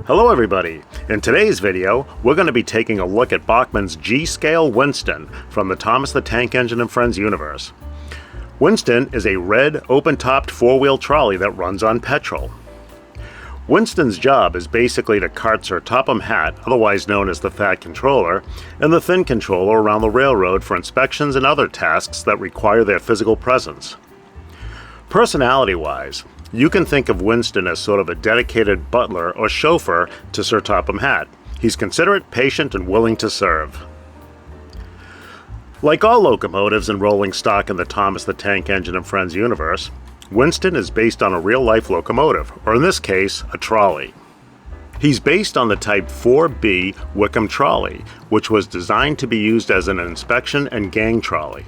Hello everybody! In today's video, we're going to be taking a look at Bachmann's G-scale Winston from the Thomas the Tank Engine and Friends universe. Winston is a red, open-topped four-wheel trolley that runs on petrol. Winston's job is basically to cart Sir Topham Hatt, otherwise known as the Fat Controller, and the Thin Controller around the railroad for inspections and other tasks that require their physical presence. Personality-wise, you can think of Winston as sort of a dedicated butler or chauffeur to Sir Topham Hatt. He's considerate, patient, and willing to serve. Like all locomotives and rolling stock in the Thomas the Tank Engine and Friends universe, Winston is based on a real-life locomotive, or in this case, a trolley. He's based on the Type 4B Wickham trolley, which was designed to be used as an inspection and gang trolley.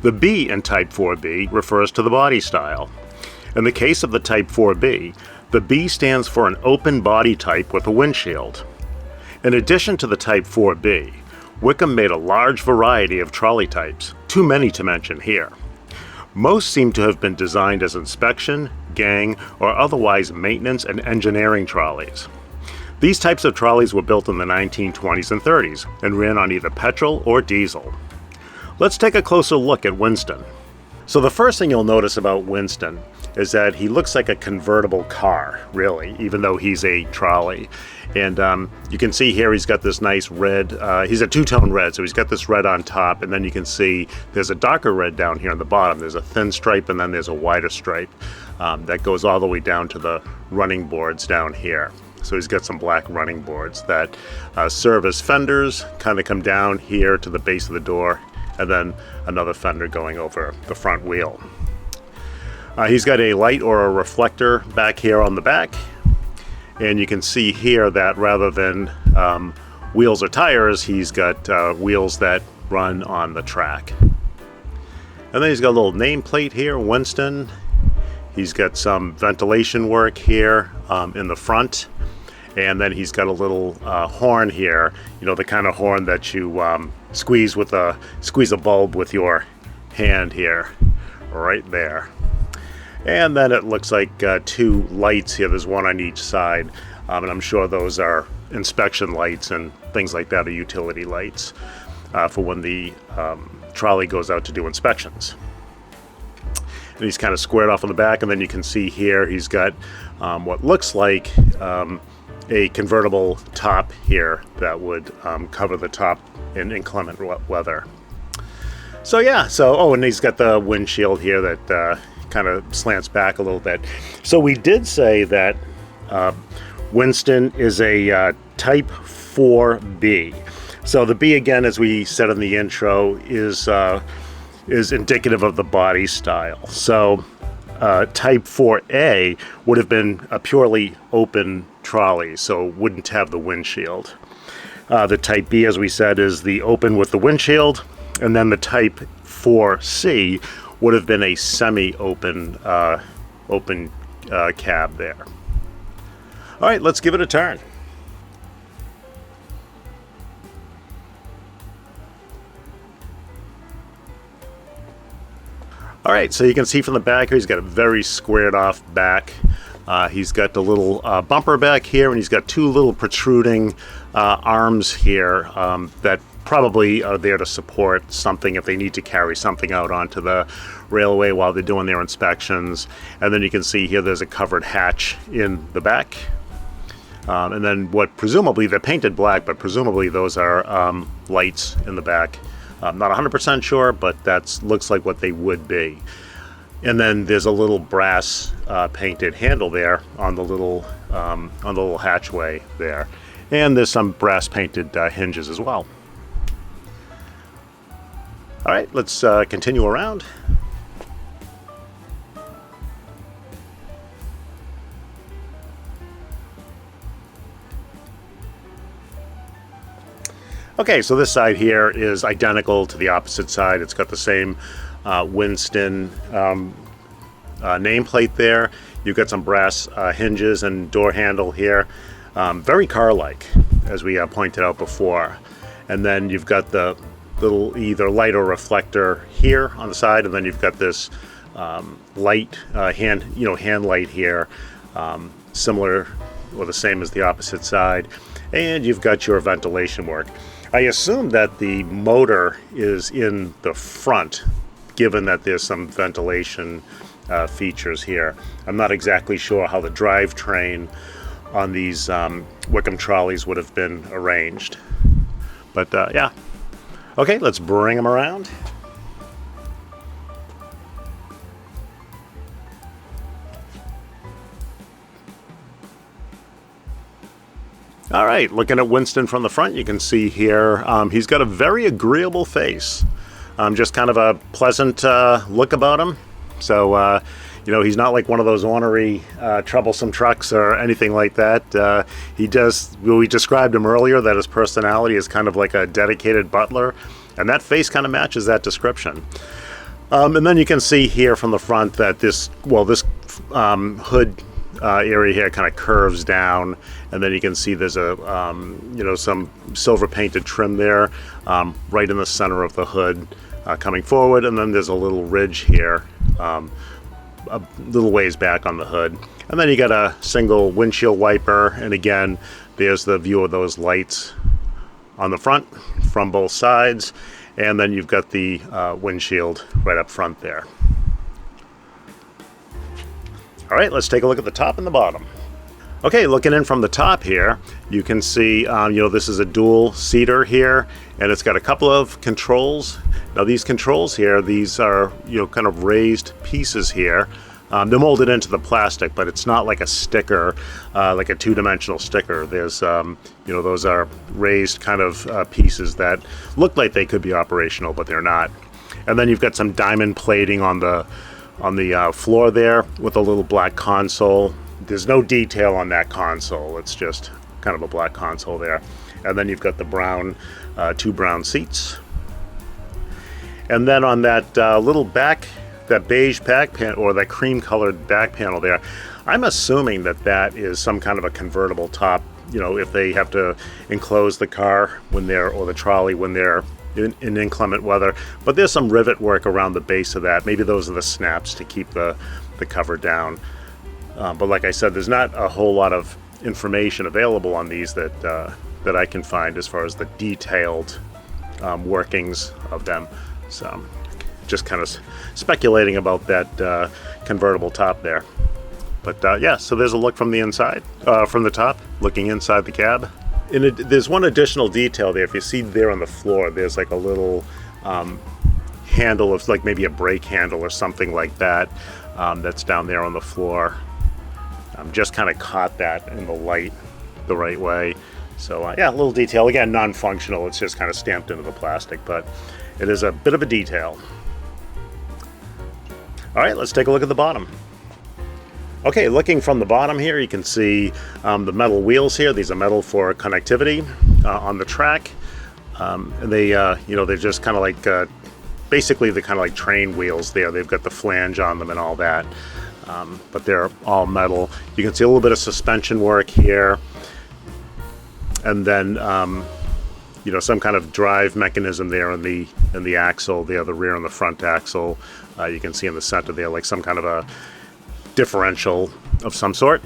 The B in Type 4B refers to the body style. In the case of the Type 4B, the B stands for an open body type with a windshield. In addition to the Type 4B, Wickham made a large variety of trolley types, too many to mention here. Most seem to have been designed as inspection, gang, or otherwise maintenance and engineering trolleys. These types of trolleys were built in the 1920s and 30s and ran on either petrol or diesel. Let's take a closer look at Winston. So the first thing you'll notice about Winston is that he looks like a convertible car, really, even though he's a trolley. And you can see here he's got this nice red, he's a two-tone red, so he's got this red on top, and then you can see there's a darker red down here on the bottom. There's a thin stripe and then there's a wider stripe that goes all the way down to the running boards down here. So he's got some black running boards that serve as fenders, kind of come down here to the base of the door, and then another fender going over the front wheel. He's got a light or a reflector back here on the back, and you can see here that rather than wheels or tires, he's got wheels that run on the track. And then he's got a little nameplate here, Winston. He's got some ventilation work here in the front, and then he's got a little horn here, you know, the kind of horn that you squeeze a bulb with your hand here, right there. And then it looks like two lights here. There's one on each side, and I'm sure those are inspection lights and things like that, or utility lights for when the trolley goes out to do inspections. And he's kind of squared off on the back, and then you can see here he's got what looks like a convertible top here that would cover the top in inclement weather. So yeah, and he's got the windshield here that kind of slants back a little bit. So we did say that Winston is a Type 4B. So the B, again, as we said in the intro, is indicative of the body style. So Type 4A would have been a purely open trolley, so wouldn't have the windshield. The Type B, as we said, is the open with the windshield, and then the Type 4C would have been a semi-open cab there. All right, let's give it a turn. All right, so you can see from the back here, he's got a very squared off back. He's got the little bumper back here, and he's got two little protruding arms here that probably are there to support something if they need to carry something out onto the railway while they're doing their inspections. And then you can see here there's a covered hatch in the back. And then what presumably, they're painted black, but presumably those are lights in the back. I'm not 100% sure, but that looks like what they would be. And then there's a little brass painted handle there on the little hatchway there. And there's some brass painted hinges as well. All right, let's continue around. Okay, so this side here is identical to the opposite side. It's got the same Winston nameplate there. You've got some brass hinges and door handle here. Very car-like, as we pointed out before. And then you've got the little either light or reflector here on the side, and then you've got this light hand light here, similar or the same as the opposite side, and you've got your ventilation work. I assume that the motor is in the front, given that there's some ventilation features here. I'm not exactly sure how the drivetrain on these Wickham trolleys would have been arranged. But yeah. Okay, let's bring them around. All right, looking at Winston from the front, you can see here he's got a very agreeable face. Just kind of a pleasant look about him. So, you know, he's not like one of those ornery, troublesome trucks or anything like that. We described him earlier that his personality is kind of like a dedicated butler, and that face kind of matches that description. And then you can see here from the front that this hood area here kind of curves down, and then you can see there's a some silver painted trim there right in the center of the hood coming forward, and then there's a little ridge here a little ways back on the hood, and then you got a single windshield wiper, and again there's the view of those lights on the front from both sides, and then you've got the windshield right up front there. All right, let's take a look at the top and the bottom. Okay, looking in from the top here, you can see, this is a dual seater here, and it's got a couple of controls. Now these controls here, these are, kind of raised pieces here. They're molded into the plastic, but it's not like a sticker, like a two-dimensional sticker. There's, those are raised kind of pieces that look like they could be operational, but they're not. And then you've got some diamond plating on the floor there with a little black console. There's no detail on that console. It's just kind of a black console there. And then you've got the brown, two brown seats. And then on that little back, that beige back panel, or that cream colored back panel there, I'm assuming that is some kind of a convertible top, if they have to enclose the car or the trolley when they're in inclement weather. But there's some rivet work around the base of that. Maybe those are the snaps to keep the cover down. But like I said, there's not a whole lot of information available on these that I can find as far as the detailed workings of them. So just kind of speculating about that convertible top there. But yeah, so there's a look from the inside, from the top, looking inside the cab. There's one additional detail there. If you see there on the floor, there's like a little handle of like maybe a brake handle or something like that that's down there on the floor. Just kind of caught that in the light the right way. So yeah, a little detail. Again, non-functional. It's just kind of stamped into the plastic, but it is a bit of a detail. All right, let's take a look at the bottom. Okay, looking from the bottom here, you can see the metal wheels here. These are metal for connectivity on the track. And they're just kind of like, basically they're kind of like train wheels there. They've got the flange on them and all that. But they're all metal. You can see a little bit of suspension work here. And then, some kind of drive mechanism there in the axle there, the rear and the front axle. You can see in the center there, like some kind of a differential of some sort.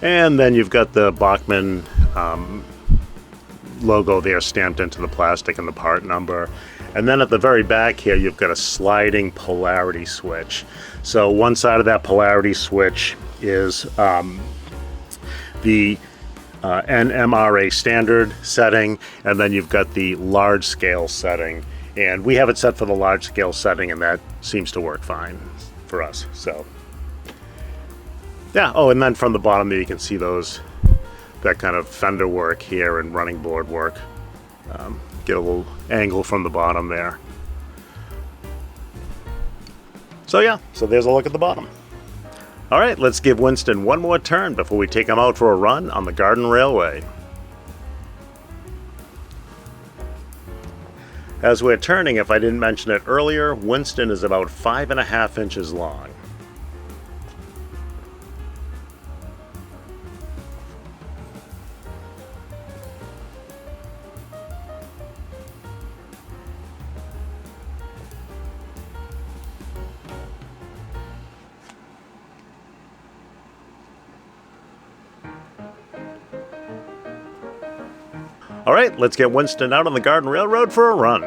And then you've got the Bachmann logo there stamped into the plastic and the part number. And then at the very back here, you've got a sliding polarity switch. So one side of that polarity switch is the NMRA standard setting, and then you've got the large scale setting. And we have it set for the large scale setting, and that seems to work fine for us. So yeah. Oh, and then from the bottom there, you can see that kind of fender work here and running board work. Get a little angle from the bottom there. So yeah, so there's a look at the bottom. All right, let's give Winston one more turn before we take him out for a run on the Garden Railway. As we're turning, if I didn't mention it earlier, Winston is about 5.5 inches long. All right, let's get Winston out on the Garden Railroad for a run.